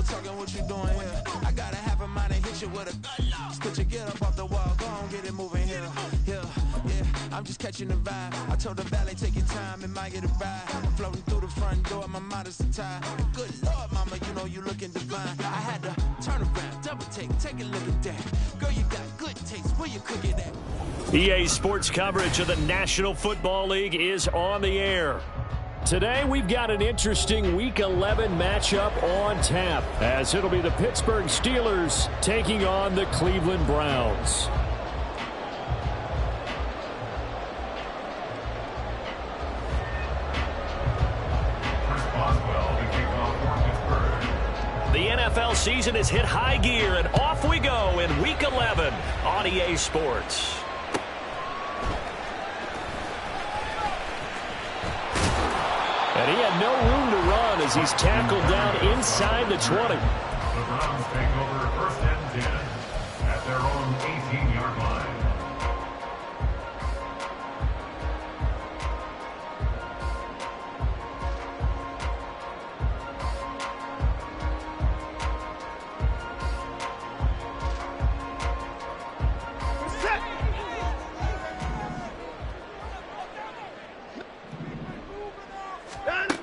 over talking, what you doing here? I got a half a mind to hit you with a good loss. Put your get up off the wall, go on, get it moving here. Yeah, I'm just catching the vibe. I told the valet, take your time, it might get a ride. I'm floating through the front door, my modest attire. Good Lord, mama, you know you looking divine. I had to turn around, double take a look at that. Girl, you got good taste, where you cook it at? EA Sports coverage of the National Football League is on the air. Today, we've got an interesting Week 11 matchup on tap, as it'll be the Pittsburgh Steelers taking on the Cleveland Browns. The NFL season has hit high gear, and off we go in Week 11 on EA Sports. And he had no room to run as he's tackled down inside the 20. The Browns take over 1st and 10 at their own 18-yard line.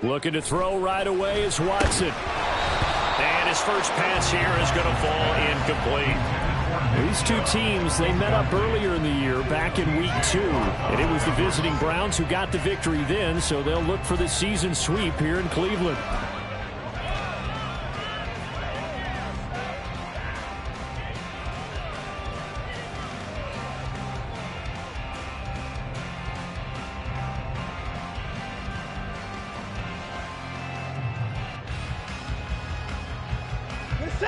Looking to throw right away is Watson. And his first pass here is going to fall incomplete. These two teams, they met up earlier in the year, back in Week 2. And it was the visiting Browns who got the victory then, so they'll look for the season sweep here in Cleveland.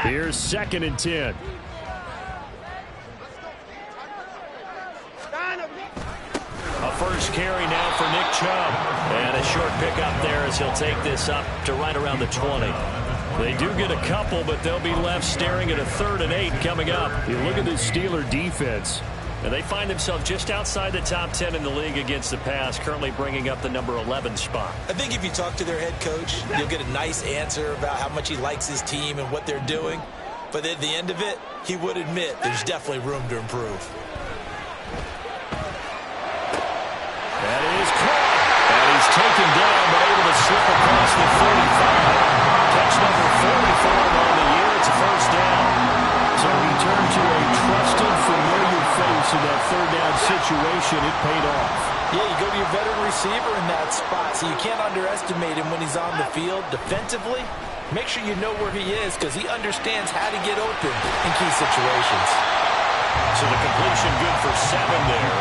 Here's 2nd and 10. A first carry now for Nick Chubb. And a short pickup there as he'll take this up to right around the 20. They do get a couple, but they'll be left staring at a 3rd and 8 coming up. You look at the Steeler defense. And they find themselves just outside the top 10 in the league against the pass, currently bringing up the number 11 spot. I think if you talk to their head coach, you'll get a nice answer about how much he likes his team and what they're doing. But at the end of it, he would admit there's definitely room to improve. That is caught. And he's taken down, but able to slip across the 45. Catch number 44 on the year. It's a first down. So he turned to a trusted, familiar face in that 3rd down situation. It paid off. Yeah, you go to your veteran receiver in that spot, so you can't underestimate him when he's on the field. Defensively, make sure you know where he is because he understands how to get open in key situations. So the completion good for 7 there,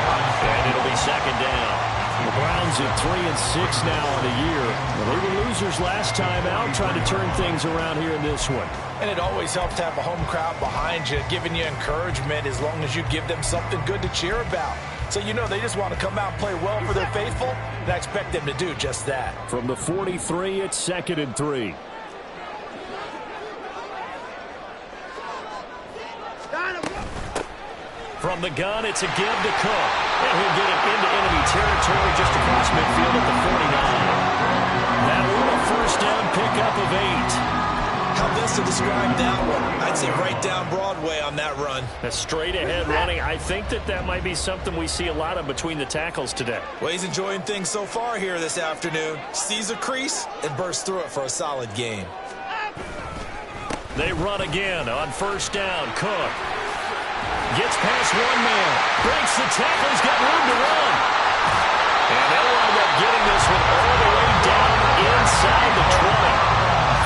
and it'll be 2nd down. The Browns at 3-6 now on the year. Well, they were losers last time out, trying to turn things around here in this one. And it always helps to have a home crowd behind you, giving you encouragement as long as you give them something good to cheer about. So you know they just want to come out and play well for their faithful, and I expect them to do just that. From the 43, it's 2nd and 3. From the gun, it's a give to Cook. And he'll get it into enemy territory just across midfield at the 49. That will a first down pickup of 8. How best to describe that one? I'd say right down Broadway on that run. A straight-ahead running. I think that might be something we see a lot of between the tackles today. Well, he's enjoying things so far here this afternoon. Sees a crease and bursts through it for a solid game. They run again on first down. Cook gets past one man. Breaks the tackle. He's got room to run. And they'll wind up getting this one all the way down inside the 20.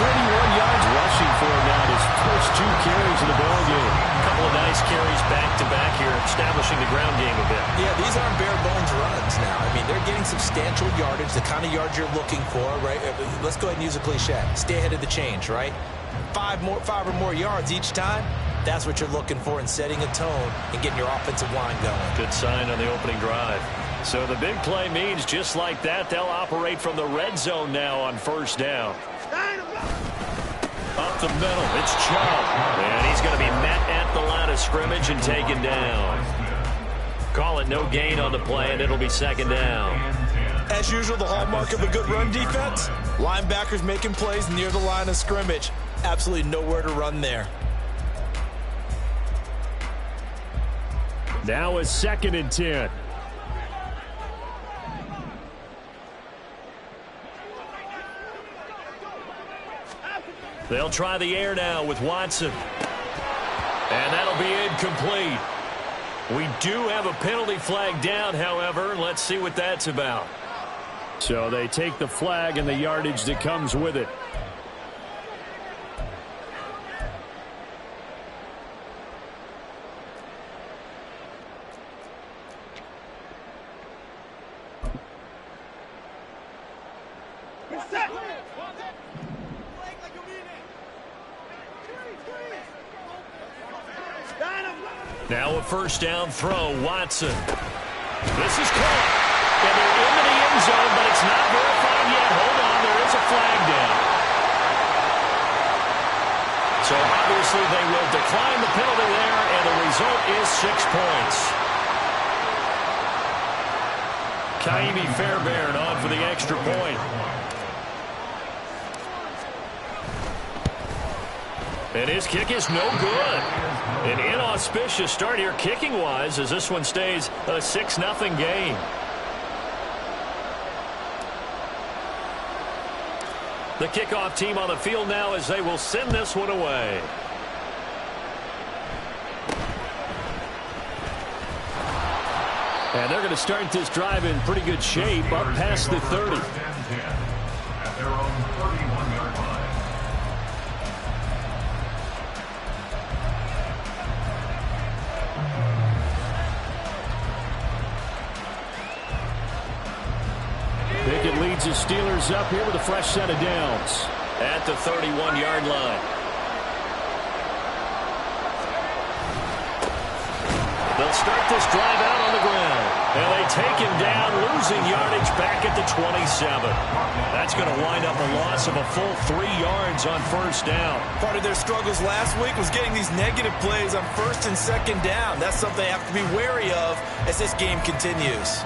31 yards rushing for him now, his first 2 carries in the ball game. A couple of nice carries back-to-back here, establishing the ground game a bit. Yeah, these aren't bare-bones runs now. I mean, they're getting substantial yardage, the kind of yards you're looking for, right? Let's go ahead and use a cliche. Stay ahead of the change, right? 5 or more yards each time. That's what you're looking for in setting a tone and getting your offensive line going. Good sign on the opening drive. So the big play means just like that, they'll operate from the red zone now on first down. Up the middle, it's Chubb. And he's going to be met at the line of scrimmage and taken down. Call it no gain on the play, and it'll be 2nd down. As usual, the hallmark of a good run defense, linebackers making plays near the line of scrimmage. Absolutely nowhere to run there. Now a 2nd and 10. They'll try the air now with Watson. And that'll be incomplete. We do have a penalty flag down, however. Let's see what that's about. So they take the flag and the yardage that comes with it. Now a 1st down throw, Watson. This is caught. And they're into the end zone, but it's not verified yet. Hold on, there is a flag down. So obviously they will decline the penalty there, and the result is 6 points. Kaimi Fairbairn on for the extra point. And his kick is no good. An inauspicious start here kicking-wise as this one stays a 6-0 game. The kickoff team on the field now as they will send this one away. And they're going to start this drive in pretty good shape up past the 30. At their own 31-yard line. Pickett leads his Steelers up here with a fresh set of downs at the 31-yard line. They'll start this drive out on the ground. And they take him down, losing yardage back at the 27. That's going to wind up a loss of a full 3 yards on 1st down. Part of their struggles last week was getting these negative plays on 1st and 2nd down. That's something they have to be wary of as this game continues.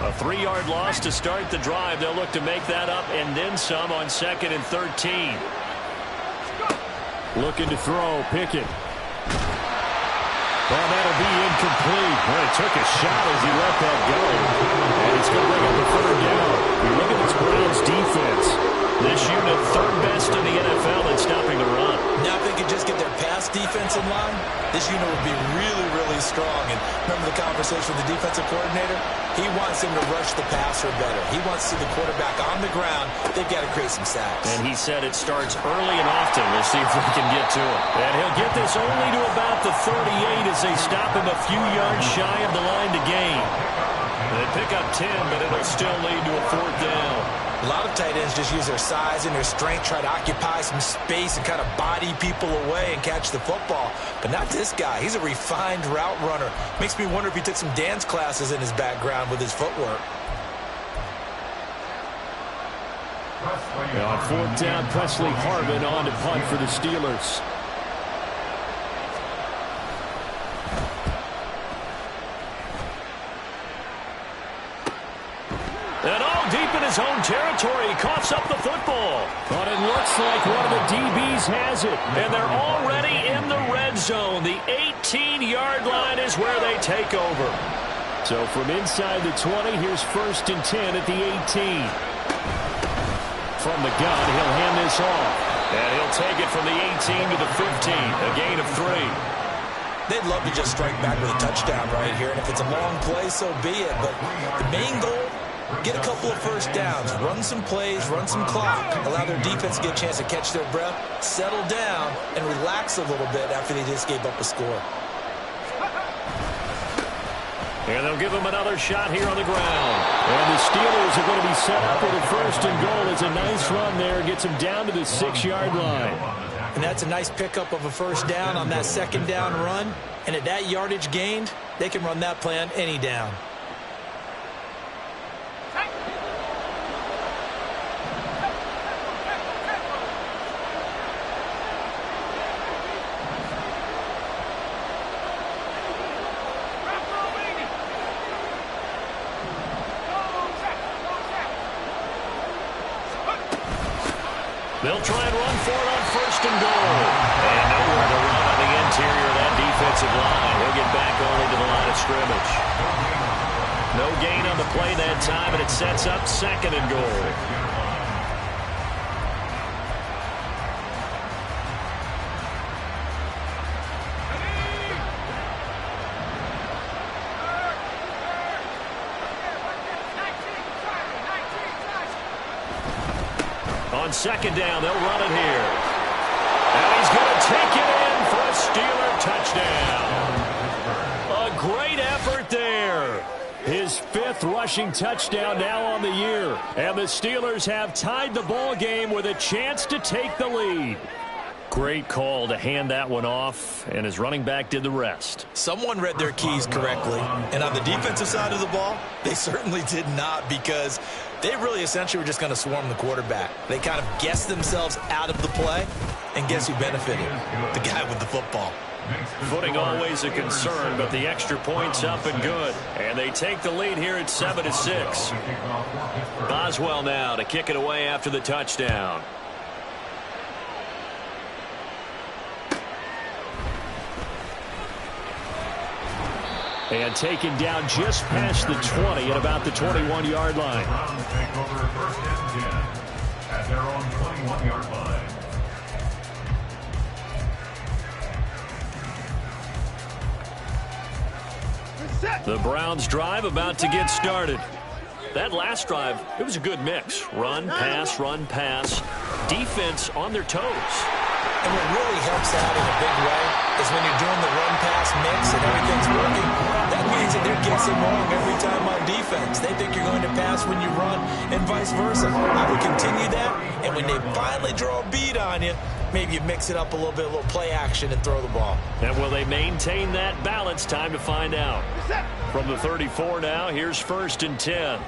A 3-yard loss to start the drive. They'll look to make that up and then some on 2nd and 13. Looking to throw, Pickett. Well, that'll be incomplete. Well, he took a shot as he let that go. And he's going to bring up a 3rd down. You look at this Browns defense. This unit 3rd best in the NFL in stopping the run. Now if they could just get their pass defense in line, this unit would be really, really strong. And remember the conversation with the defensive coordinator? He wants him to rush the passer better. He wants to see the quarterback on the ground. They've got to create some sacks. And he said it starts early and often. We'll see if we can get to it. And he'll get this only to about the 38 as they stop him a few yards shy of the line to gain. They pick up 10, but it'll still lead to a 4th down. A lot of tight ends just use their size and their strength, try to occupy some space and kind of body people away and catch the football. But not this guy. He's a refined route runner. Makes me wonder if he took some dance classes in his background with his footwork. On 4th down, Presley Harvin on to punt for the Steelers. And all deep in his own territory, he coughs up the football. But it looks like one of the DBs has it. And they're already in the red zone. The 18-yard line is where they take over. So from inside the 20, here's 1st and 10 at the 18. From the gun, he'll hand this off. And he'll take it from the 18 to the 15, a gain of 3. They'd love to just strike back with a touchdown right here. And if it's a long play, so be it. But the main goal, get a couple of 1st downs, run some plays, run some clock, allow their defense to get a chance to catch their breath, settle down, and relax a little bit after they just gave up a score. And they'll give him another shot here on the ground. And the Steelers are going to be set up with a 1st and goal. It's a nice run there. Gets him down to the 6-yard line. And that's a nice pickup of a 1st down on that 2nd down run. And at that yardage gained, they can run that play on any down. They'll try and run for it on first and goal. And nowhere to run on the interior of that defensive line. He'll get back only to the line of scrimmage. No gain on the play that time, and it sets up second and goal. On second down, they'll run it here. And he's going to take it in for a Steeler touchdown. A great effort there. His fifth rushing touchdown now on the year. And the Steelers have tied the ball game with a chance to take the lead. Great call to hand that one off, and his running back did the rest. Someone read their keys correctly, and on the defensive side of the ball, they certainly did not, because they really essentially were just going to swarm the quarterback. They kind of guessed themselves out of the play, and guess who benefited? The guy with the football. Footing always a concern, but the extra point's up and good. And they take the lead here at 7-6. Boswell now to kick it away after the touchdown. And taken down just past the 20 at about the 21-yard line. Browns take over first and 10 at their own 21-yard line. The Browns drive about to get started. That last drive, it was a good mix. Run, pass, defense on their toes. And what really helps out in a big way is when you're doing the run-pass mix and everything's working, that means that they're guessing wrong every time on defense. They think you're going to pass when you run and vice versa. I would continue that, and when they finally draw a beat on you, maybe you mix it up a little bit, a little play action, and throw the ball. And will they maintain that balance? Time to find out. From the 34 now, here's first and 10.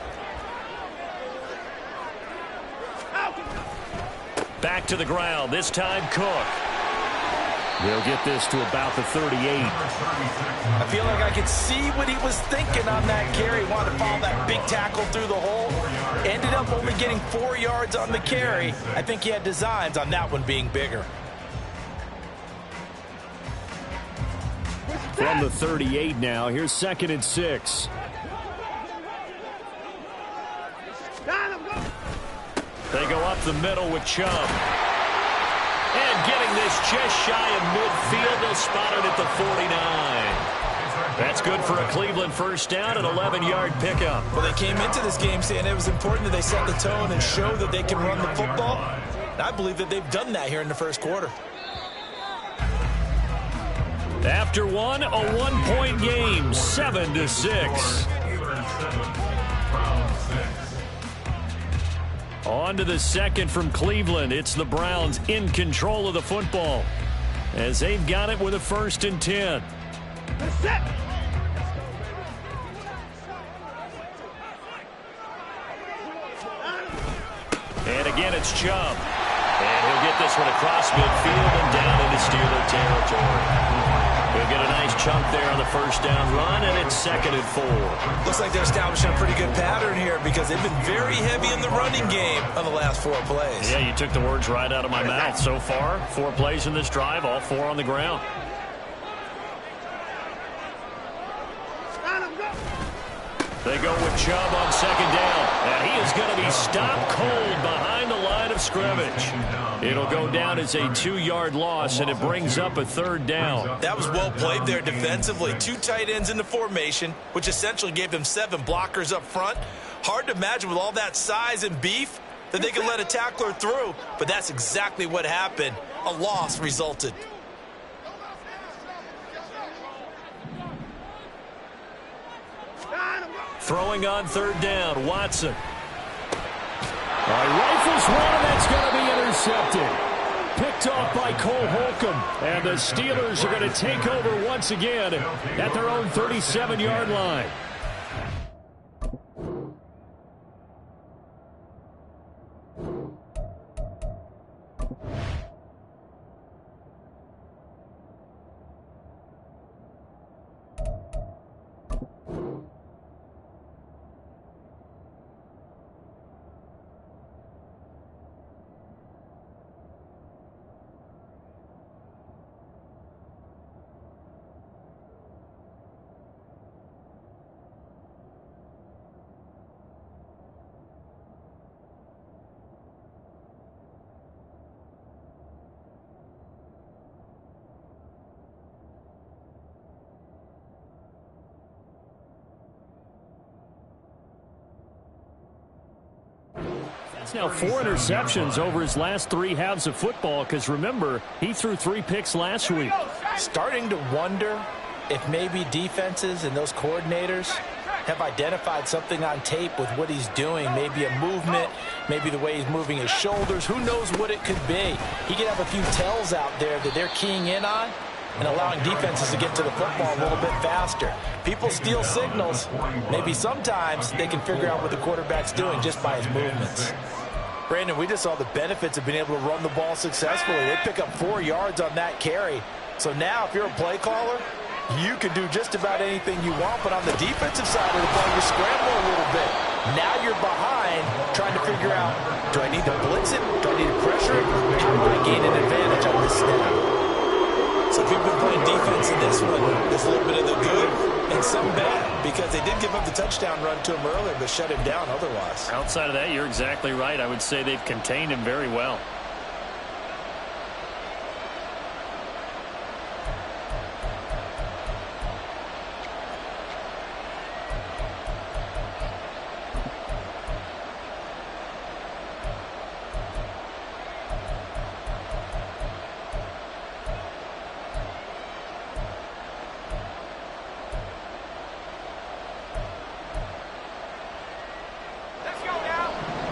Back to the ground, this time Cook. They'll get this to about the 38. I feel like I could see what he was thinking on that carry. Wanted to follow that big tackle through the hole. Ended up only getting 4 yards on the carry. I think he had designs on that one being bigger. From the 38 now, here's second and 6. They go up the middle with Chubb. And getting this just shy of midfield, they'll spot it at the 49. That's good for a Cleveland first down, an 11-yard pickup. Well, they came into this game saying it was important that they set the tone and show that they can run the football. And I believe that they've done that here in the first quarter. After one, a one-point game, 7-6. On to the second from Cleveland. It's the Browns in control of the football as they've got it with a first and 10. And again, it's Chubb. And he'll get this one across midfield and down into Steeler territory. He'll get a nice chunk there on the first down run, and it's second and 4. Looks like they're establishing a pretty good pattern here because they've been very heavy in the running game on the last 4 plays. Yeah, you took the words right out of my mouth. So far, 4 plays in this drive, all 4 on the ground. They go with Chubb on second down, and he is going to be stopped cold behind the line of scrimmage. It'll go down as a 2-yard loss, and it brings up a third down. That was well played there defensively. 2 tight ends in the formation, which essentially gave them 7 blockers up front. Hard to imagine with all that size and beef that they could let a tackler through, but that's exactly what happened. A loss resulted. Throwing on third down, Watson. Rifles one, and that's going to be intercepted. Picked off by Cole Holcomb. And the Steelers are going to take over once again at their own 37-yard line. That's now 4 interceptions over his last 3 halves of football, because remember, he threw 3 picks last week. Starting to wonder if maybe defenses and those coordinators have identified something on tape with what he's doing. Maybe a movement, maybe the way he's moving his shoulders. Who knows what it could be? He could have a few tells out there that they're keying in on and allowing defenses to get to the football a little bit faster. People steal signals. Maybe sometimes they can figure out what the quarterback's doing just by his movements. Brandon, we just saw the benefits of being able to run the ball successfully. They pick up 4 yards on that carry. So now if you're a play caller, you can do just about anything you want, but on the defensive side of the ball, you scramble a little bit. Now you're behind, trying to figure out, do I need to blitz it? Do I need to pressure it? How do I gain an advantage on this snap? So if you've been playing defense in this one, there's a little bit of the good and some bad, because they did give up the touchdown run to him earlier, but shut him down otherwise. Outside of that, you're exactly right. I would say they've contained him very well.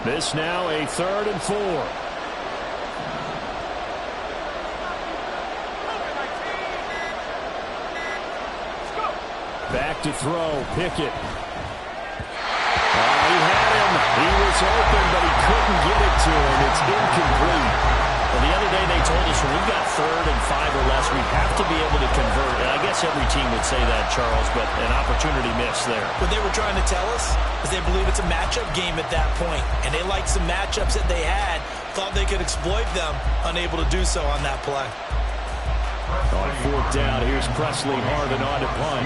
This now a 3rd and 4. Back to throw. Pickett. He had him. He was open, but he couldn't get it to him. It's incomplete. Well, the other day they told us when we've got 3rd and 5 or less, we have to be able to convert. And I guess every team would say that, Charles, but an opportunity missed there. What they were trying to tell us is they believe it's a matchup game at that point, and they liked some matchups that they had, thought they could exploit them, unable to do so on that play. On 4th down, here's Presley Harvin on to punt.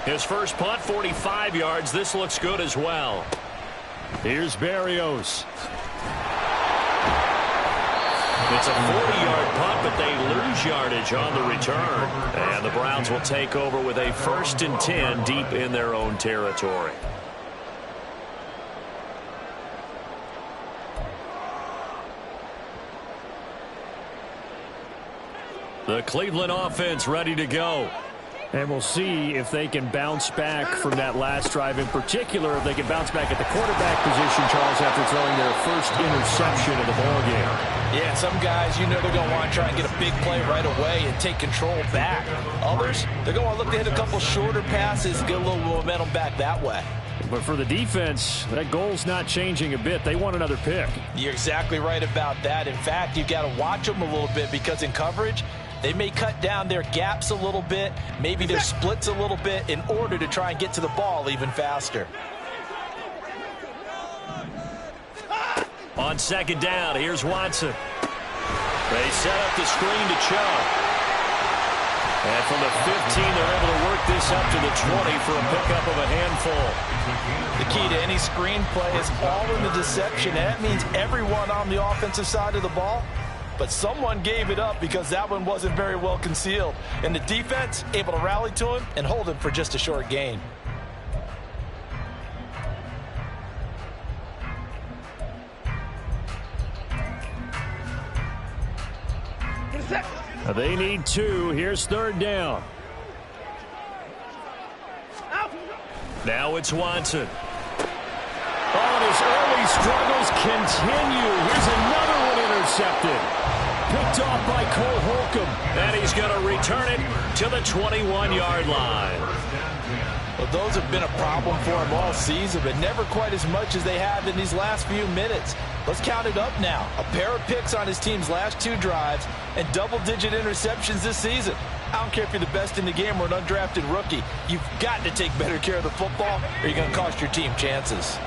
His first punt, 45 yards. This looks good as well. Here's Berrios. It's a 40-yard punt, but they lose yardage on the return. And the Browns will take over with a 1st and 10 deep in their own territory. The Cleveland offense ready to go. And we'll see if they can bounce back from that last drive, in particular, if they can bounce back at the quarterback position, Charles, after throwing their first interception of the ballgame. Yeah, some guys, you know they're going to want to try and get a big play right away and take control back. Others, they're going to look to hit a couple shorter passes and get a little momentum back that way. But for the defense, that goal's not changing a bit. They want another pick. You're exactly right about that. In fact, you've got to watch them a little bit, because in coverage, they may cut down their gaps a little bit, maybe their splits a little bit, in order to try and get to the ball even faster. On 2nd down, here's Watson. They set up the screen to Chubb. And from the 15, they're able to work this up to the 20 for a pickup of a handful. The key to any screen play is all in the deception. And that means everyone on the offensive side of the ball. But someone gave it up because that one wasn't very well concealed. And the defense able to rally to him and hold him for just a short gain. They need 2. Here's 3rd down. Now it's Watson. Oh, and his early struggles continue. Here's another one intercepted. Picked off by Cole Holcomb. And he's going to return it to the 21-yard line. Well, those have been a problem for him all season, but never quite as much as they have in these last few minutes. Let's count it up now. A pair of picks on his team's last 2 drives and double-digit interceptions this season. I don't care if you're the best in the game or an undrafted rookie. You've got to take better care of the football, or you're going to cost your team chances.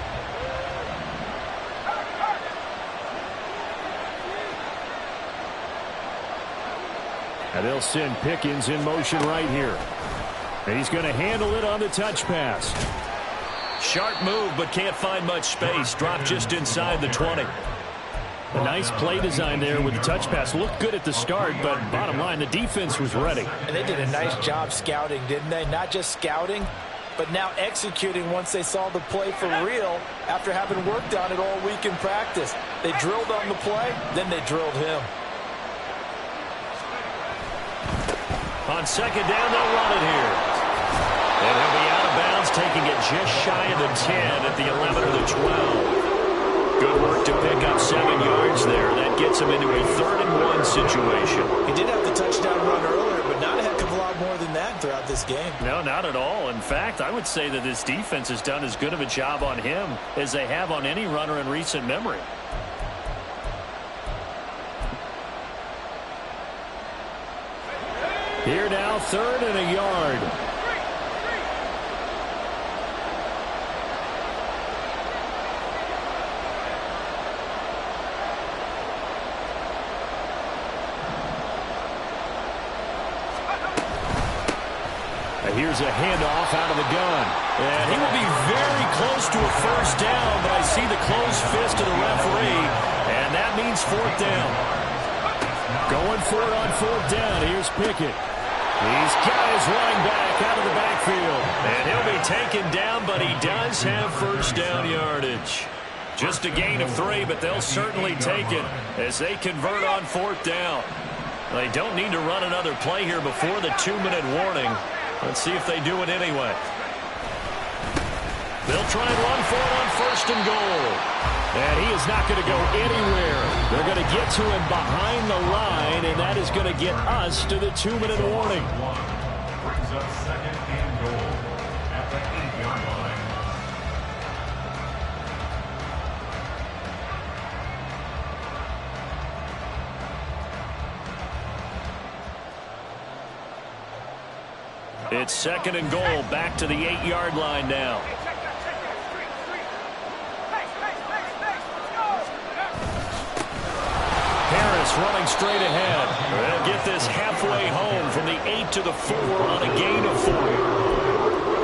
And they'll send Pickens in motion right here. And he's going to handle it on the touch pass. Sharp move, but can't find much space. Dropped just inside the 20. A nice play design there with the touch pass. Looked good at the start, but bottom line, the defense was ready. And they did a nice job scouting, didn't they? Not just scouting, but now executing once they saw the play for real after having worked on it all week in practice. They drilled on the play, then they drilled him. On second down, they'll run it here. And he'll be out of bounds, taking it just shy of the 10 at the 11 or the 12. Good work to pick up 7 yards there. That gets him into a 3rd-and-1 situation. He did have the touchdown run earlier, but not a heck of a lot more than that throughout this game. No, not at all. In fact, I would say that this defense has done as good of a job on him as they have on any runner in recent memory. Here now, 3rd and a yard. Here's a handoff out of the gun. And he will be very close to a 1st down, but I see the closed fist of the referee, and that means 4th down. Going for it on 4th down. Here's Pickett. He's got his running back out of the backfield. And he'll be taken down, but he does have 1st down yardage. Just a gain of 3, but they'll certainly take it as they convert on 4th down. They don't need to run another play here before the 2-minute warning. Let's see if they do it anyway. They'll try and run for it on 1st and goal. And he is not going to go anywhere. They're going to get to him behind the line, and that is going to get us to the 2-minute warning. Brings up 2nd and goal at the 8-yard line. It's 2nd and goal, back to the 8-yard line now. Harris running straight ahead. They'll get this halfway home from the 8 to the 4 on a gain of 4.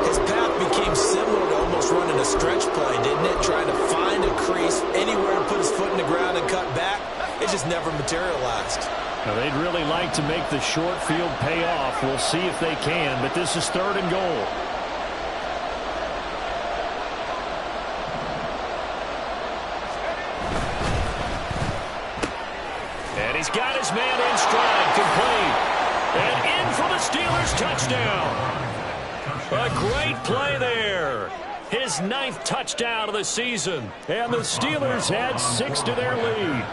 His path became similar to almost running a stretch play, didn't it? Trying to find a crease, anywhere to put his foot in the ground and cut back. It just never materialized. Now, they'd really like to make the short field pay off. We'll see if they can, but this is 3rd and goal. And he's got his man in stride, complete. And in for the Steelers' touchdown. A great play there. His 9th touchdown of the season. And the Steelers add 6 to their lead.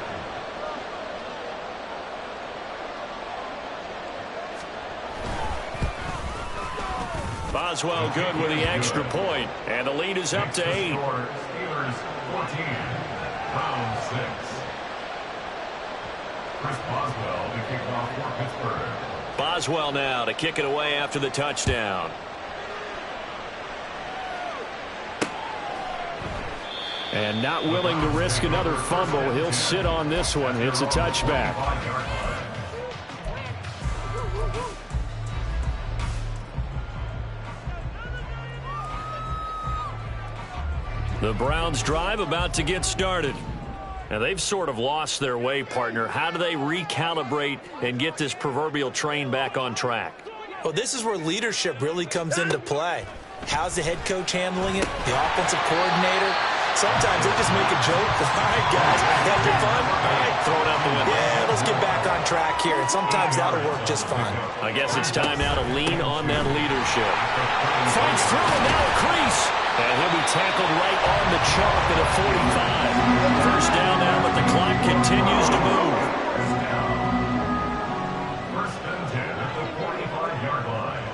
Boswell good with the extra point, and the lead is up to 8. Steelers 14, round 6. Chris Boswell to kick off for Pittsburgh. Boswell now to kick it away after the touchdown. And not willing to risk another fumble, he'll sit on this one. It's a touchback. The Browns drive about to get started. Now, they've sort of lost their way, partner. How do they recalibrate and get this proverbial train back on track? Well, this is where leadership really comes into play. How's the head coach handling it? The offensive coordinator? Sometimes they just make a joke. All right, guys, had your fun? All right, throw it out the window. Yeah, let's get back on track here. And sometimes that'll work just fine. I guess it's time now to lean on that leadership. Fights through and now a crease. And he'll be tackled right on the chalk at a 45. 1st down now, but the clock continues to move. 1st and 10 at the 45-yard line.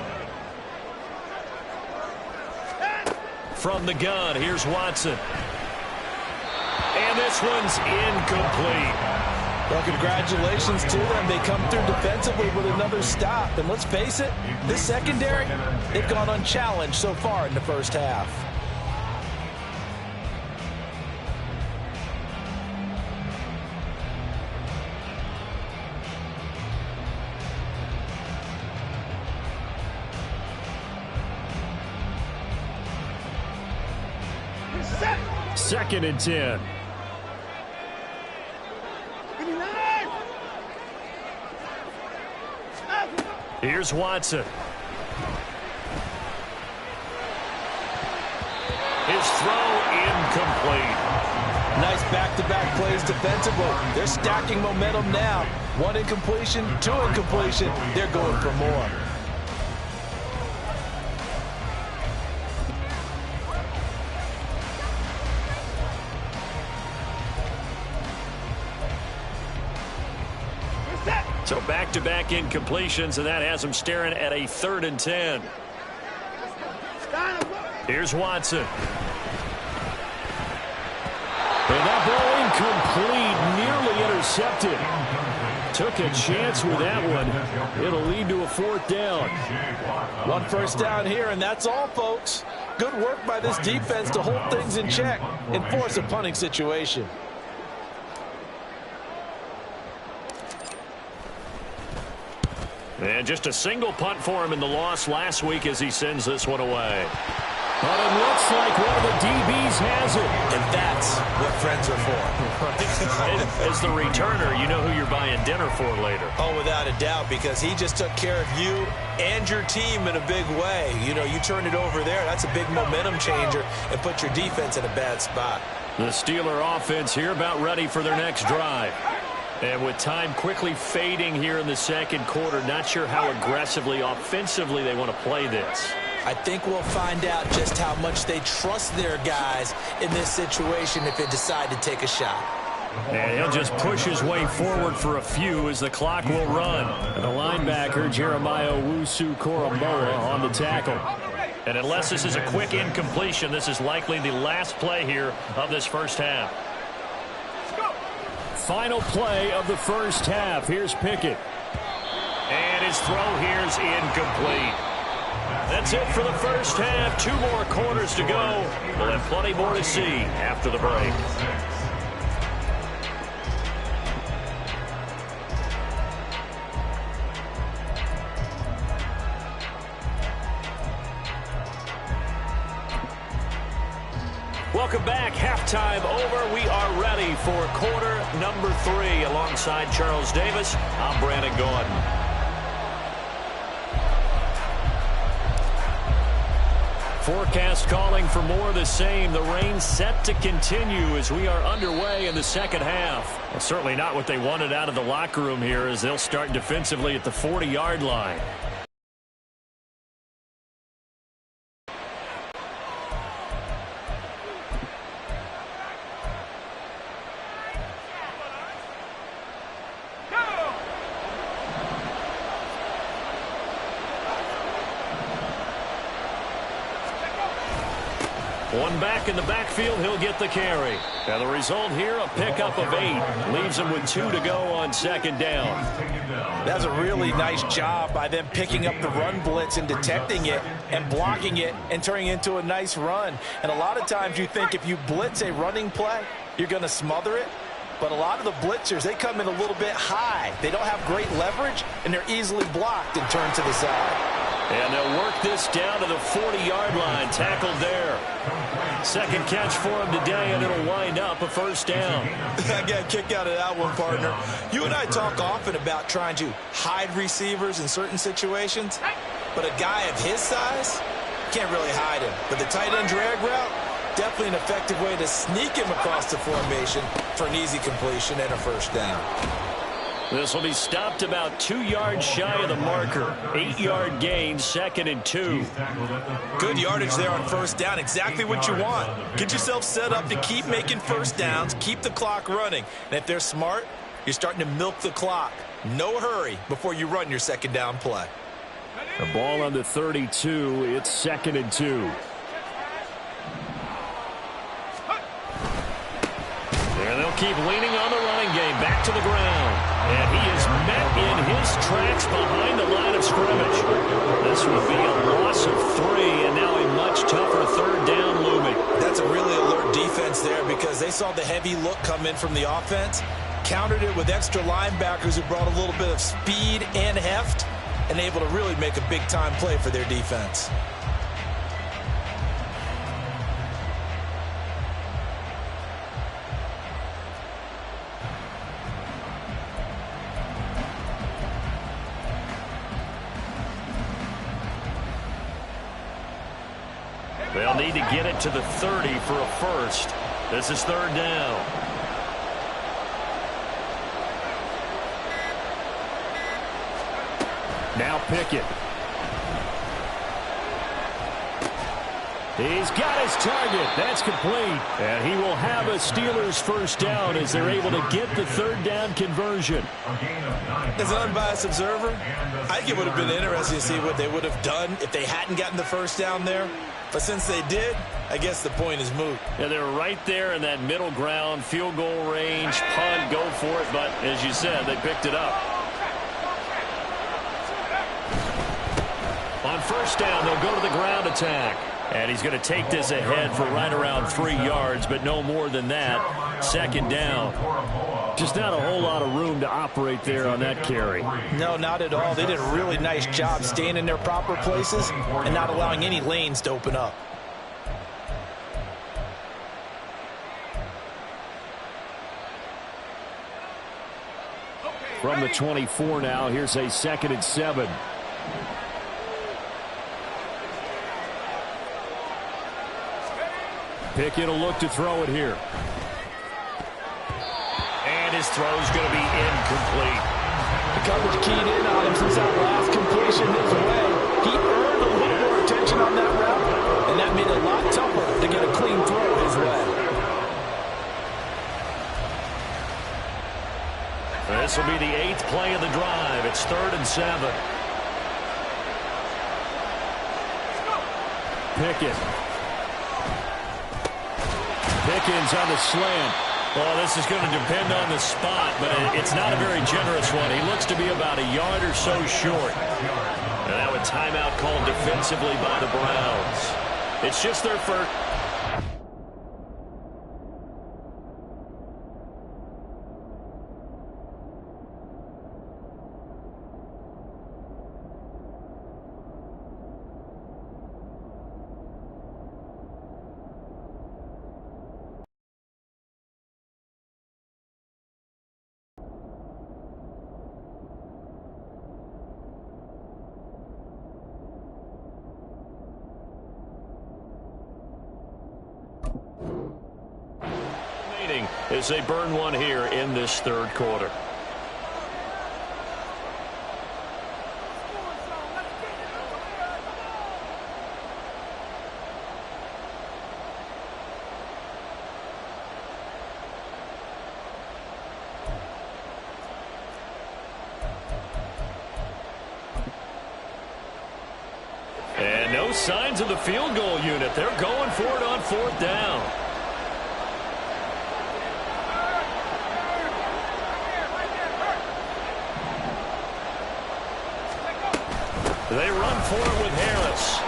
From the gun, here's Watson. And this one's incomplete. Well, congratulations to them. They come through defensively with another stop. And let's face it, this secondary, they've gone unchallenged so far in the 1st half. Second and 10. Here's Watson. His throw incomplete. Nice back-to-back plays defensively. They're stacking momentum now. 1 incompletion, 2 incompletion. They're going for more. So back-to-back incompletions, and that has him staring at a 3rd and 10. Here's Watson. And that ball incomplete, nearly intercepted. Took a chance with that one. It'll lead to a 4th down. 1 first down here, and that's all, folks. Good work by this defense to hold things in check and force a punting situation. And just a single punt for him in the loss last week as he sends this one away. But it looks like one of the DBs has it. And that's what friends are for. As the returner, you know who you're buying dinner for later. Oh, without a doubt, because he just took care of you and your team in a big way. You know, you turn it over there. That's a big momentum changer and put your defense in a bad spot. The Steeler offense here about ready for their next drive. And with time quickly fading here in the 2nd quarter, not sure how aggressively, offensively they want to play this. I think we'll find out just how much they trust their guys in this situation if they decide to take a shot. And he'll just push his way forward for a few as the clock will run. And the linebacker, Jeremiah Owusu-Koramoah, on the tackle. And unless this is a quick incompletion, this is likely the last play here of this first half. Final play of the first half. Here's Pickett. And his throw here is incomplete. That's it for the first half. 2 more quarters to go. We'll have plenty more to see after the break. Welcome back. Halftime over. We are ready for quarter number 3. Alongside Charles Davis, I'm Brandon Gordon. Forecast calling for more of the same. The rain set to continue as we are underway in the second half. Well, certainly not what they wanted out of the locker room here as they'll start defensively at the 40-yard line. One back in the backfield, he'll get the carry. Now the result here, a pickup of 8. Leaves him with 2 to go on 2nd down. That's a really nice job by them picking up the run blitz and detecting it and blocking it and turning it into a nice run. And a lot of times you think if you blitz a running play, you're going to smother it. But a lot of the blitzers, they come in a little bit high. They don't have great leverage, and they're easily blocked and turned to the side. And they'll work this down to the 40-yard line, tackled there. Second catch for him today, and it'll wind up a first down. I got a kick out of that one, partner. You and I talk often about trying to hide receivers in certain situations, but a guy of his size can't really hide him. But the tight end drag route, definitely an effective way to sneak him across the formation for an easy completion and a first down. This will be stopped about 2 yards shy of the marker. 8-yard gain, 2nd and 2. Good yardage there on first down. Exactly what you want. Get yourself set up to keep making first downs, keep the clock running. And if they're smart, you're starting to milk the clock. No hurry before you run your second down play. The ball on the 32. It's 2nd and 2. And they'll keep leaning on the running game. Back to the ground. And he is met in his tracks behind the line of scrimmage. This would be a loss of 3, and now a much tougher 3rd down looming. That's a really alert defense there because they saw the heavy look come in from the offense, countered it with extra linebackers who brought a little bit of speed and heft, and able to really make a big-time play for their defense. They'll They'll need to get it to the 30 for a first. This is third down. Now Pickett. He's got his target. That's complete. And he will have a Steelers first down as they're able to get the third down conversion. As an unbiased observer, I think it would have been interesting to see what they would have done if they hadn't gotten the first down there. But since they did, I guess the point is moot. Yeah, they're right there in that middle ground, field goal range, punt, go for it. But as you said, they picked it up. On first down, they'll go to the ground attack. And he's going to take this ahead for right around 3 yards, but no more than that. Second down. Just not a whole lot of room to operate there on that carry. No, not at all. They did a really nice job staying in their proper places and not allowing any lanes to open up. From the 24 now, here's a 2nd and 7. Pickett will look to throw it here. And his throw's going to be incomplete. The coverage keyed in on him since that last completion his way. He earned a little more attention on that route, and that made it a lot tougher to get a clean throw his way. This will be the 8th play of the drive. It's 3rd and 7. Pickett. Pickens on the slant. Well, this is going to depend on the spot, but it's not a very generous one. He looks to be about a yard or so short. And now a timeout called defensively by the Browns. It's just their first. As they burn one here in this third quarter. And no signs of the field goal unit. They're going for it on 4th down. They run for it with Harris.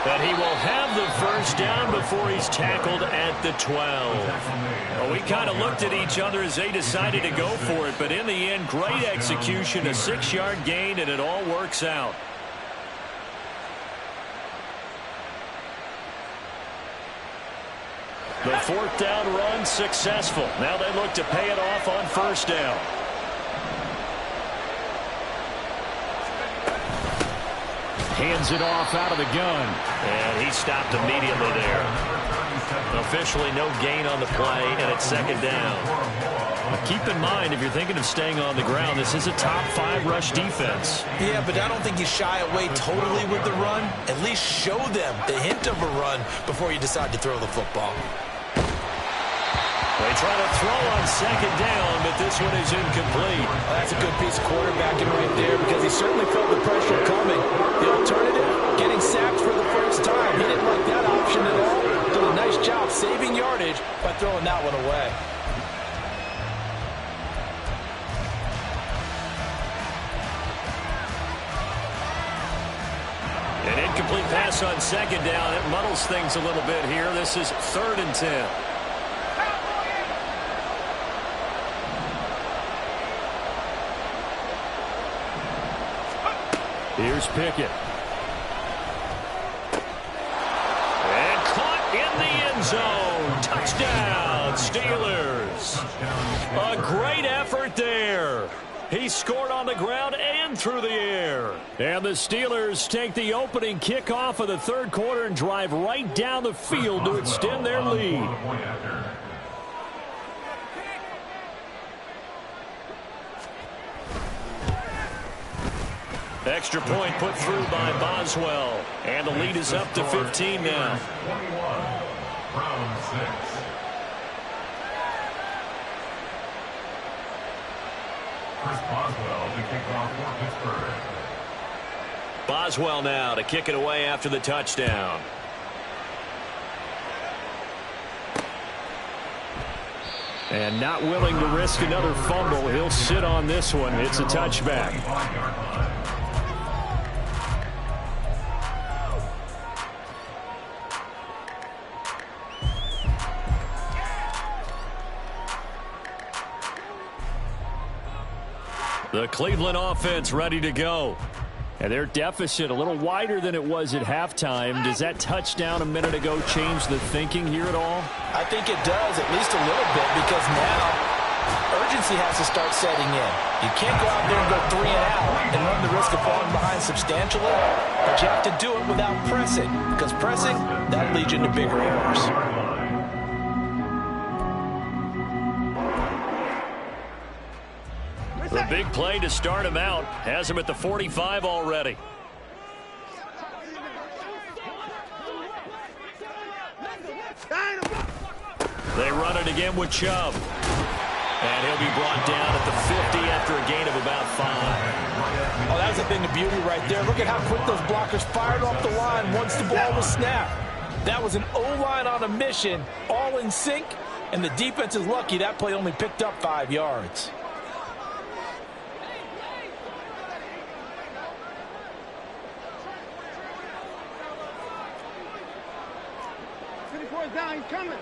But he will have the first down before he's tackled at the 12. Well, we kind of looked at each other as they decided to go for it, but in the end, great execution, a 6-yard gain, and it all works out. The 4th down run successful. Now they look to pay it off on first down. Hands it off out of the gun. And he stopped immediately there. Officially no gain on the play, and it's 2nd down. Now keep in mind, if you're thinking of staying on the ground, this is a top 5 rush defense. Yeah, but I don't think you shy away totally with the run. At least show them the hint of a run before you decide to throw the football. They try to throw on 2nd down, but this one is incomplete. Well, that's a good piece of quarterbacking right there because he certainly felt the pressure coming. The alternative, getting sacked for the first time. He didn't like that option at all. Did a nice job saving yardage by throwing that one away. An incomplete pass on 2nd down. It muddles things a little bit here. This is 3rd and 10. Here's Pickett. And caught in the end zone. Touchdown, Steelers. A great effort there. He scored on the ground and through the air. And the Steelers take the opening kickoff of the third quarter and drive right down the field to extend their lead. Extra point put through by Boswell. And the lead is up to 15 now. 21, round 6. Chris Boswell to kick off for Pittsburgh. Boswell now to kick it away after the touchdown. And not willing to risk another fumble. He'll sit on this one. It's a touchback. The Cleveland offense ready to go. And their deficit a little wider than it was at halftime. Does that touchdown a minute ago change the thinking here at all? I think it does, at least a little bit, because now urgency has to start setting in. You can't go out there and go 3 and out and run the risk of falling behind substantially, but you have to do it without pressing, because pressing, that'll lead you into bigger errors. The big play to start him out has him at the 45 already. They run it again with Chubb. And he'll be brought down at the 50 after a gain of about 5. Oh, that's a thing of beauty right there. Look at how quick those blockers fired off the line once the ball was snapped. That was an O-line on a mission, all in sync, and the defense is lucky that play only picked up 5 yards. Down, he's coming.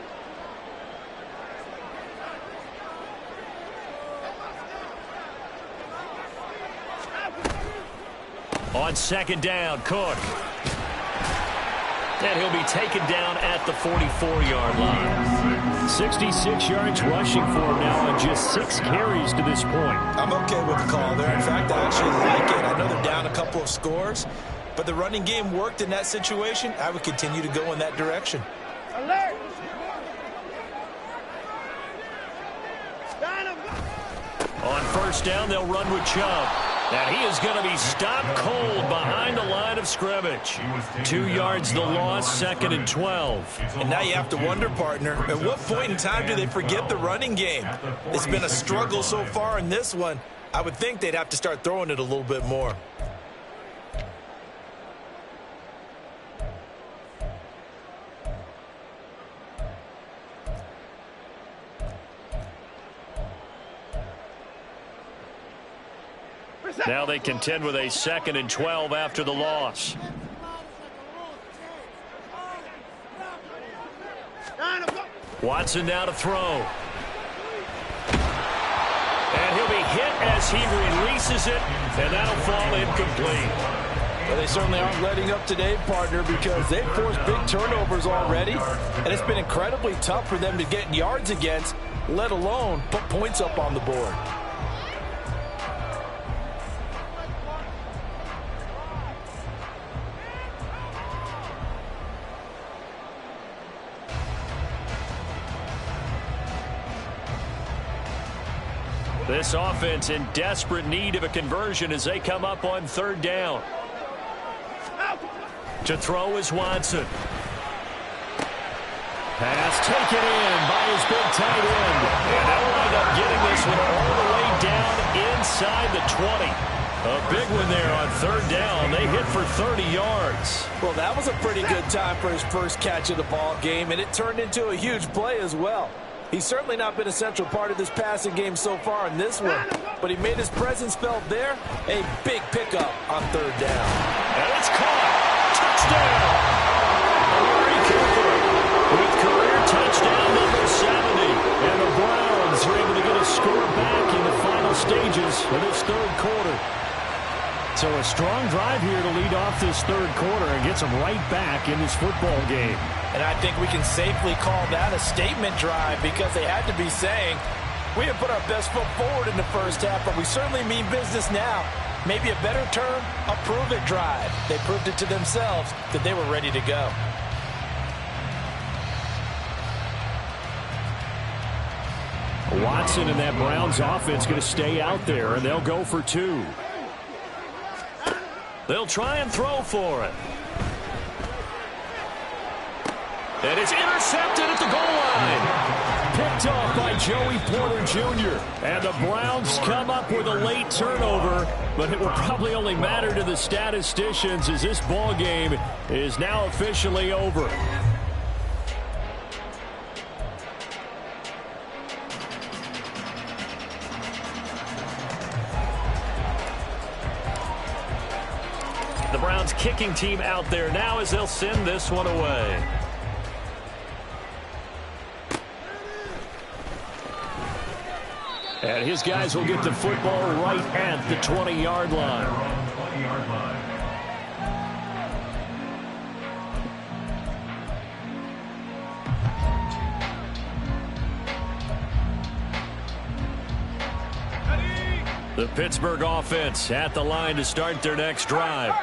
On second down, Cook. And he'll be taken down at the 44-yard line. 66 yards rushing for him now on just 6 carries to this point. I'm okay with the call there. In fact, I actually like it. I know they're down a couple of scores, but the running game worked in that situation. I would continue to go in that direction. Alert! On first down, they'll run with Chubb. And he is going to be stopped cold behind the line of scrimmage. 2 yards the loss, 2nd and 12. And now you have to wonder, partner, at what point in time do they forget the running game? It's been a struggle so far in this one. I would think they'd have to start throwing it a little bit more. Now they contend with a 2nd and 12 after the loss. Watson now to throw. And he'll be hit as he releases it, and that'll fall incomplete. Well, they certainly aren't letting up today, partner, because they've forced big turnovers already, and it's been incredibly tough for them to get yards against, let alone put points up on the board. This offense in desperate need of a conversion as they come up on 3rd down. To throw is Watson. Pass taken in by his big tight end. And they'll wind up getting this one all the way down inside the 20. A big one there on 3rd down. They hit for 30 yards. Well, that was a pretty good time for his first catch of the ball game, and it turned into a huge play as well. He's certainly not been a central part of this passing game so far in this one, but he made his presence felt there. A big pickup on 3rd down. And it's caught. Touchdown. Amari Cooper with career touchdown number 70. And the Browns are able to get a score back in the final stages of this 3rd quarter. So a strong drive here to lead off this 3rd quarter and gets them right back in this football game. And I think we can safely call that a statement drive because they had to be saying, We have put our best foot forward in the first half, but we certainly mean business now. Maybe a better term, a prove-it drive. They proved it to themselves that they were ready to go. Watson and that Browns offense going to stay out there, and they'll go for 2. They'll try and throw for it. And it's intercepted at the goal line. Picked off by Joey Porter Jr. And the Browns come up with a late turnover, but it will probably only matter to the statisticians as this ball game is now officially over. The Browns kicking team out there now as they'll send this one away. And his guys will get the football right at the 20-yard line. The Pittsburgh offense at the line to start their next drive.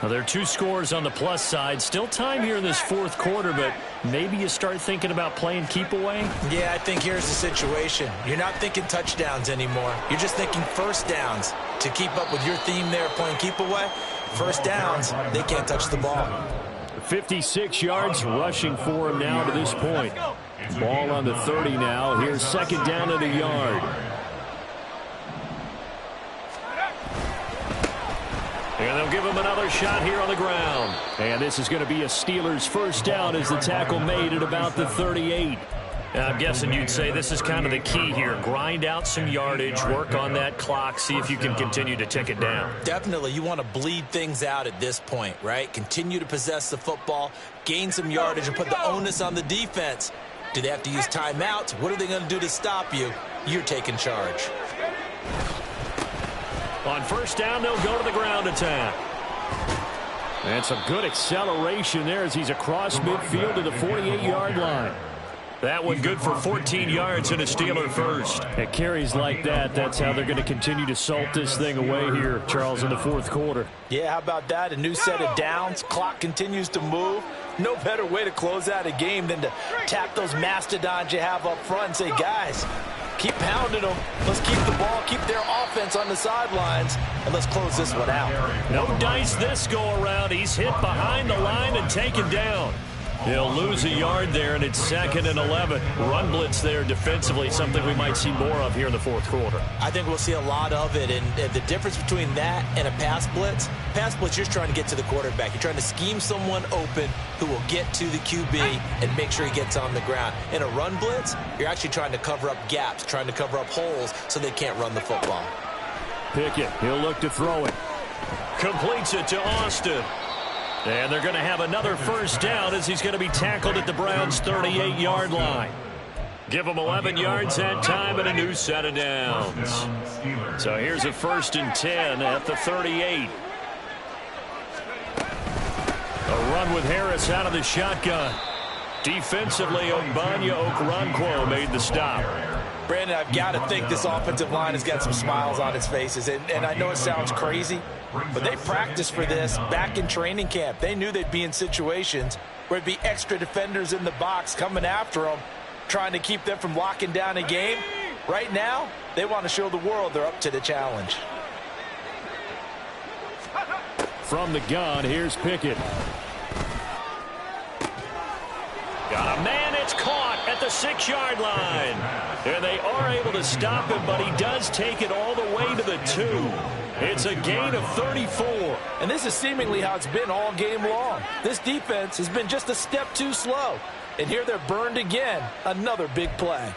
Now, there are 2 scores on the plus side. Still time here in this fourth quarter, but maybe you start thinking about playing keep away? Yeah, I think here's the situation. You're not thinking touchdowns anymore. You're just thinking first downs. To keep up with your theme there, playing keep away, first downs, they can't touch the ball. 56 yards rushing for him now to this point. Ball on the 30 now. Here's second down and a yard. And they'll give him another shot here on the ground. And this is going to be a Steelers first down as the tackle made at about the 38. I'm guessing you'd say this is kind of the key here. Grind out some yardage, work on that clock, see if you can continue to tick it down. Definitely, you want to bleed things out at this point, right? Continue to possess the football, gain some yardage, and put the onus on the defense. Do they have to use timeouts? What are they going to do to stop you? You're taking charge. On first down, they'll go to the ground attack. And some good acceleration there as he's across midfield to the 48-yard line. That one good for 14 yards and a Steeler first. At carries like that, that's how they're going to continue to salt this thing away here, Charles, in the fourth quarter. Yeah, how about that? A new set of downs. Clock continues to move. No better way to close out a game than to tap those mastodons you have up front and say, guys, keep pounding them. Let's keep the ball, keep their offense on the sidelines, and let's close this one out. No dice this go around. He's hit behind the line and taken down. He'll lose a yard there, and it's second and 11. Run blitz there defensively, something we might see more of here in the fourth quarter. I think we'll see a lot of it, and the difference between that and a pass blitz, you're trying to get to the quarterback. You're trying to scheme someone open who will get to the QB and make sure he gets on the ground. In a run blitz, you're actually trying to cover up gaps, trying to cover up holes so they can't run the football. Pickett, he'll look to throw it. Completes it to Austin. And they're going to have another first down as he's going to be tackled at the Browns' 38-yard line. Give them 11 yards that time and a new set of downs. So here's a first and 10 at the 38. A run with Harris out of the shotgun. Defensively, Ogbanya Okoronkwo made the stop. Brandon, I've got to think this offensive line has got some smiles on its faces. And I know it sounds crazy, but they practiced for this back in training camp. They knew they'd be in situations where there'd be extra defenders in the box coming after them, trying to keep them from locking down a game. Right now, they want to show the world they're up to the challenge. From the gun, here's Pickett. Got a man, it's caught at the 6-yard line. And they are able to stop him, but he does take it all the way to the 2. It's a gain of 34. And this is seemingly how it's been all game long. This defense has been just a step too slow. And here they're burned again. Another big play.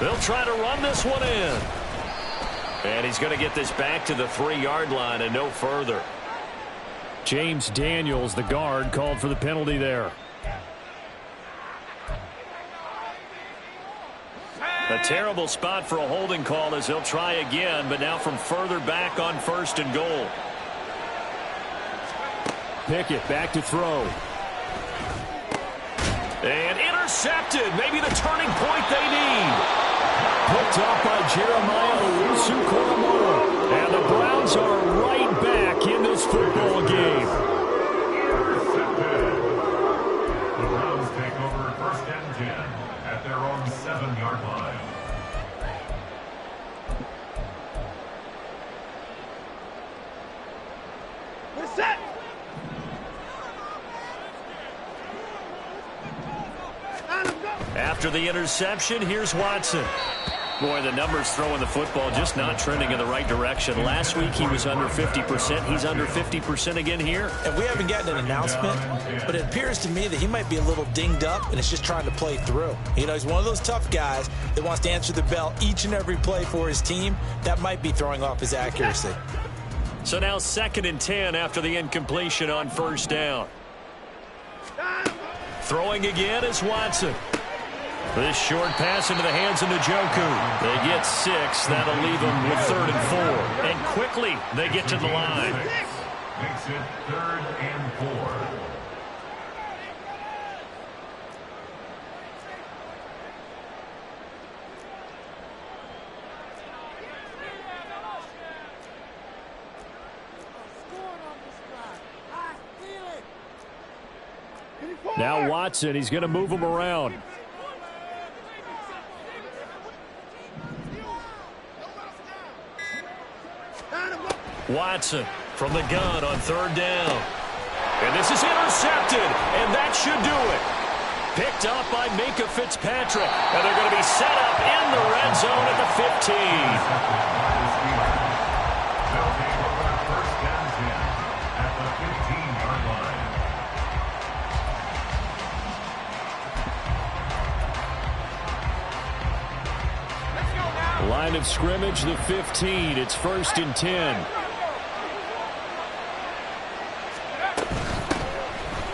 They'll try to run this one in. And he's going to get this back to the 3-yard line and no further. James Daniels, the guard, called for the penalty there. A terrible spot for a holding call as they'll try again, but now from further back on 1st and goal. Pickett back to throw. And intercepted. Maybe the turning point they need. Picked up by Jeremiah Owusu-Koramoah. And the Browns are right back in this football game. The Browns take over 1st and 10 at their own 7-yard line. We're set. After the interception, here's Watson. Boy, the numbers throwing the football just not trending in the right direction. Last week he was under 50%. He's under 50% again here. And we haven't gotten an announcement, but it appears to me that he might be a little dinged up and is just trying to play through. You know, he's one of those tough guys that wants to answer the bell each and every play for his team. That might be throwing off his accuracy. So now 2nd and 10 after the incompletion on 1st down. Throwing again is Watson. This short pass into the hands of Njoku. They get 6. That'll leave them with 3rd and 4. And quickly, they get to the line. Makes it 3rd and 4. Now Watson, he's going to move him around. Watson from the gun on 3rd down. And this is intercepted, and that should do it. Picked up by Minkah Fitzpatrick, and they're going to be set up in the red zone at the 15. They'll take over 1st and 10 at the 15-yard line. Line of scrimmage, the 15. It's 1st and 10.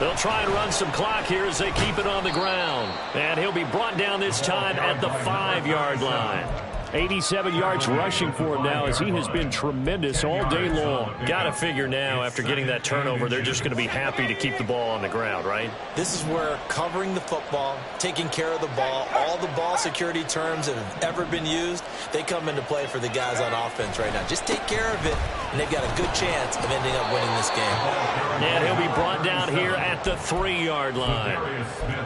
They'll try and run some clock here as they keep it on the ground. And he'll be brought down this time at the 5-yard line. 87 yards rushing for him now as he has been tremendous all day long. Got to figure now after getting that turnover, they're just going to be happy to keep the ball on the ground, right? This is where covering the football, taking care of the ball, all the ball security terms that have ever been used, they come into play for the guys on offense right now. Just take care of it, and they've got a good chance of ending up winning this game. And he'll be brought down here at the 3-yard line.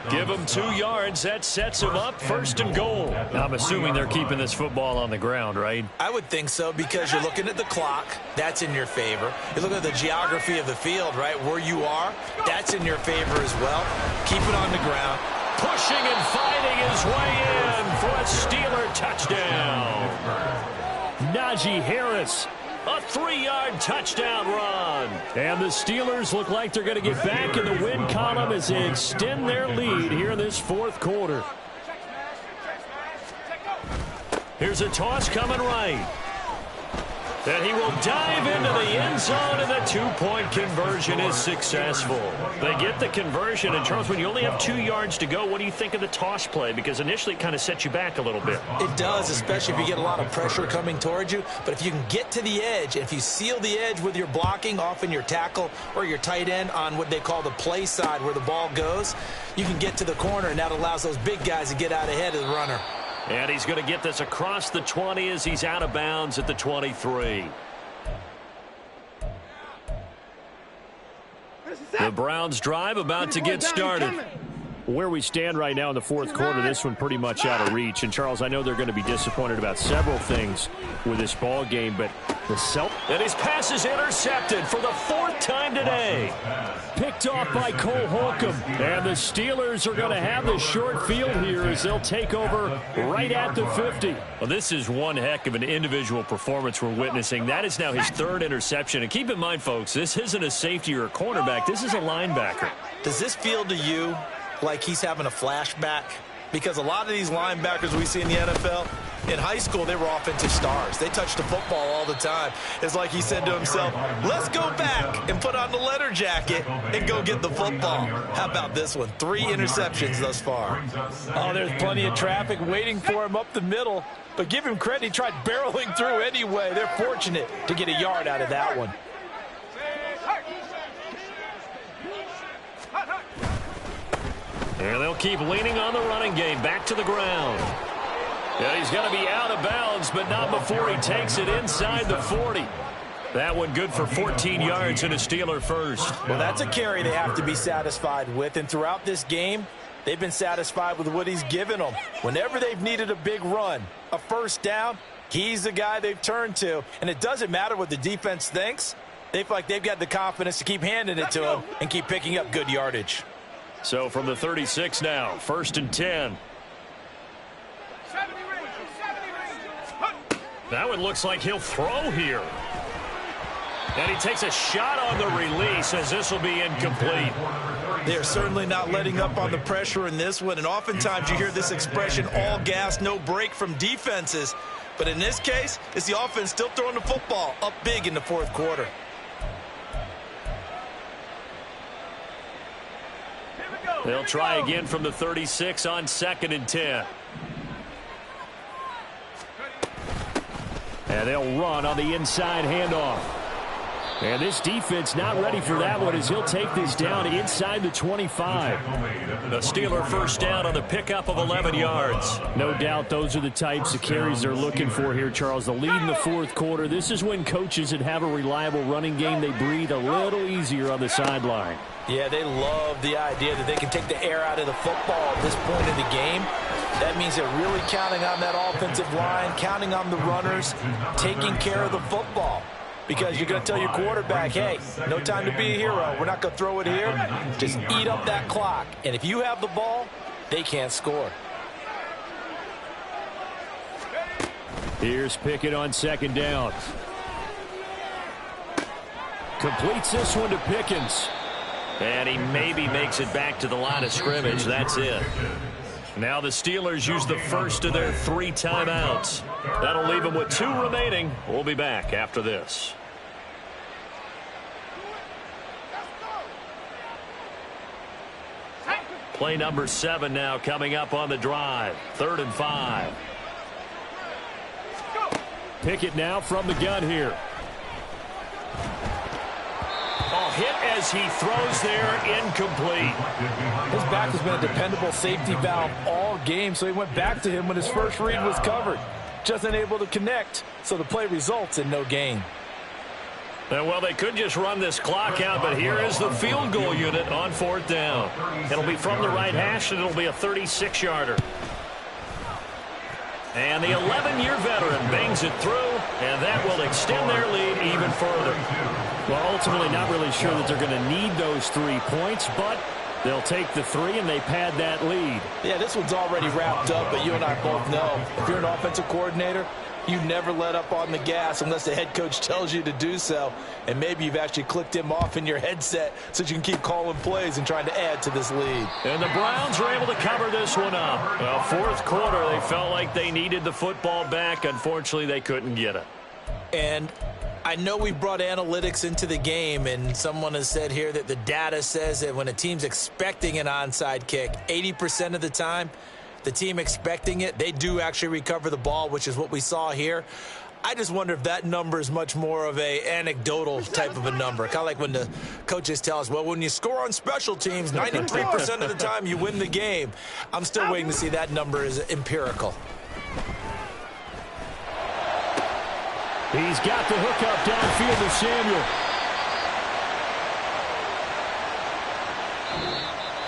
Give him 2 yards. That sets him up 1st and goal. I'm assuming they're keeping this football on the ground, right? I would think so, because you're looking at the clock. That's in your favor. You look at the geography of the field, right, where you are. That's in your favor as well. Keep it on the ground. Pushing and fighting his way in for a Steeler touchdown. Najee Harris, a 3-yard touchdown run. And the Steelers look like they're going to get back in the win column as they extend their lead here in this 4th quarter. Here's a toss coming right. And he will dive into the end zone, and the 2-point conversion is successful. They get the conversion, and Charles, when you only have 2 yards to go, what do you think of the toss play? Because initially it kind of sets you back a little bit. It does, especially if you get a lot of pressure coming towards you. But if you can get to the edge, if you seal the edge with your blocking, often your tackle or your tight end on what they call the play side where the ball goes, you can get to the corner, and that allows those big guys to get out ahead of the runner. And he's going to get this across the 20 as he's out of bounds at the 23. The Browns drive about to get started. Where we stand right now in the 4th quarter, this one pretty much out of reach. And, Charles, I know they're going to be disappointed about several things with this ball game, but and his pass is intercepted for the 4th time today. Picked off by Cole Holcomb. And the Steelers are going to have the short field here as they'll take over right at the 50. Well, this is one heck of an individual performance we're witnessing. That is now his 3rd interception. And keep in mind, folks, this isn't a safety or a cornerback. This is a linebacker. Does this feel to you like he's having a flashback? Because a lot of these linebackers we see in the NFL, In high school, they were offensive stars. They touched the football all the time. It's like he said to himself, let's go back and put on the leather jacket and go get the football. How about this one? 3 interceptions thus far. Oh, there's plenty of traffic waiting for him up the middle. But give him credit, he tried barreling through anyway. They're fortunate to get a yard out of that one. And they'll keep leaning on the running game. Back to the ground. Yeah, he's going to be out of bounds, but not before he takes it inside the 40. That one good for 14 yards and a Steeler first. Well, that's a carry they have to be satisfied with. And throughout this game, they've been satisfied with what he's given them. Whenever they've needed a big run, a first down, he's the guy they've turned to. And it doesn't matter what the defense thinks. They feel like they've got the confidence to keep handing it to him and keep picking up good yardage. So from the 36 now, 1st and 10. That one looks like he'll throw here. And he takes a shot on the release as this will be incomplete. They're certainly not letting up on the pressure in this one. And oftentimes you hear this expression, all gas, no break from defenses. But in this case, it's the offense still throwing the football up big in the 4th quarter. They'll try again from the 36 on 2nd and 10. And they'll run on the inside handoff. And this defense not ready for that one as he'll take this down inside the 25. The Steeler first down on the pickup of 11 yards. No doubt those are the types of carries they're looking for here, Charles. The lead in the 4th quarter. This is when coaches that have a reliable running game, they breathe a little easier on the sideline. Yeah, they love the idea that they can take the air out of the football at this point in the game. That means they're really counting on that offensive line, counting on the runners, taking care of the football. Because you're going to tell your quarterback, hey, no time to be a hero. We're not going to throw it here. Just eat up that clock. And if you have the ball, they can't score. Here's Pickett on 2nd down. Completes this one to Pickens. And he maybe makes it back to the line of scrimmage. That's it. Now the Steelers use the first of their 3 timeouts. That'll leave them with 2 remaining. We'll be back after this. Play number 7 now coming up on the drive. 3rd and 5. Pickett now from the gun here. Hit as he throws there, incomplete. His back has been a dependable safety valve all game, so he went back to him when his first read was covered. Just unable to connect, so the play results in no gain. And well, they could just run this clock out, but here is the field goal unit on 4th down. It'll be from the right hash, and it'll be a 36-yarder. And the 11-year veteran bangs it through, and that will extend their lead even further. Well, ultimately not really sure that they're going to need those 3 points, but they'll take the 3 and they pad that lead. Yeah, this one's already wrapped up, but you and I both know if you're an offensive coordinator, you never let up on the gas unless the head coach tells you to do so. And maybe you've actually clicked him off in your headset so you can keep calling plays and trying to add to this lead. And the Browns are able to cover this one up. Well, 4th quarter, they felt like they needed the football back. Unfortunately, they couldn't get it. And I know we brought analytics into the game, and someone has said here that the data says that when a team's expecting an onside kick, 80% of the time, the team expecting it, they do actually recover the ball, which is what we saw here. I just wonder if that number is much more of a anecdotal type of a number. Kind of like when the coaches tell us, well, when you score on special teams, 93% of the time you win the game. I'm still waiting to see that number is empirical. He's got the hook up downfield to Samuel.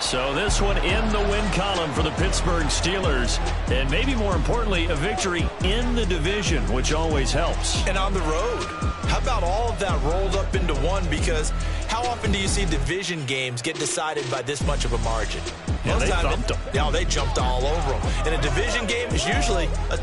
So this one in the win column for the Pittsburgh Steelers. And maybe more importantly, a victory in the division, which always helps. And on the road. How about all of that rolled up into one? Because how often do you see division games get decided by this much of a margin? Yeah, they thumped them. Yeah, they jumped all over them. And a division game is usually a